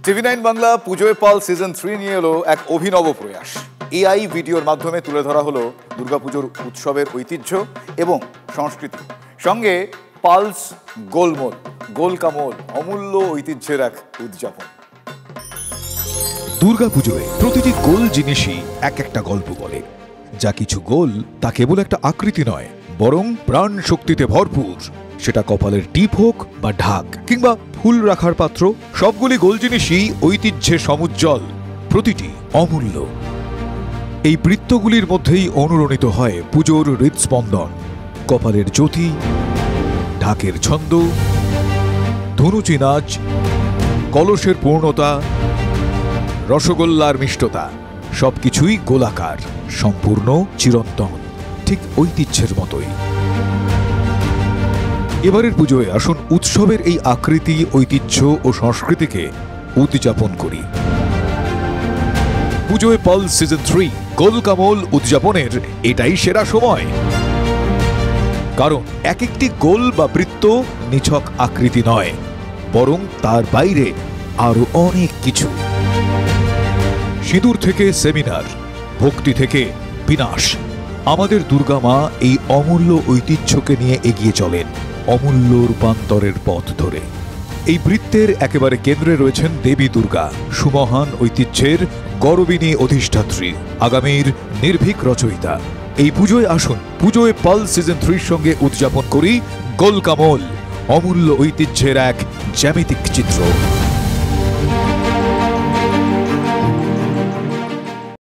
টিভি9 বাংলা পুজোয় পাল সিজন 3 নিয়ে এলো এক অভিনব প্রয়াস। এআই ভিডিওর মাধ্যমে তুলে ধরা হলো দুর্গাপুজোর উৎসবের ঐতিহ্য এবং সংস্কৃতি, সঙ্গে পালস গোলমোল গোলকামোল অমূল্য ঐতিহ্যের এক উদযাপন। দুর্গাপুজোয় প্রতিটি গোল জিনিসই এক একটা গল্প বলে। যা কিছু গোল তা কেবল একটা আকৃতি নয়, বরং প্রাণ শক্তিতে ভরপুর। সেটা কপালের টিপ হোক বা ঢাক কিংবা ফুল রাখার পাত্র, সবগুলি গোল জিনিসই ঐতিহ্যে সমুজ্জ্বল, প্রতিটি অমূল্য। এই বৃত্তগুলির মধ্যেই অনুরণিত হয় পুজোর হৃদস্পন্দন, কপালের জ্যোতি, ঢাকের ছন্দ, ধনুচি নাচ, কলসের পূর্ণতা, রসগোল্লার মিষ্টতা, সবকিছুই গোলাকার, সম্পূর্ণ চিরন্তন, ঠিক ঐতিহ্যের মতোই। এবারের পুজোয় আসুন উৎসবের এই আকৃতি, ঐতিহ্য ও সংস্কৃতিকে উদযাপন করি। পুজোয় পালস সিজন 3 গোলকামোল উদযাপনের এটাই সেরা সময়, কারণ এক একটি গোল বা বৃত্ত নিছক আকৃতি নয়, বরং তার বাইরে আরো অনেক কিছু। সিঁদুর থেকে সেমিনার, ভক্তি থেকে বিনাশ, আমাদের দুর্গা মা এই অমূল্য ঐতিহ্যকে নিয়ে এগিয়ে চলেন অমূল্য রূপান্তরের পথ ধরে। এই বৃত্তের একেবারে কেন্দ্রে রয়েছেন দেবী দুর্গা, সুমহান ঐতিহ্যের গৌরবিনী অধিষ্ঠাত্রী, আগামীর নির্ভীক রচয়িতা। এই পুজোয় আসুন, পুজোয় পালস সিজন 3 সঙ্গে উদযাপন করি গোলকামোল অমূল্য ঐতিহ্যের এক জ্যামিতিক চিত্র।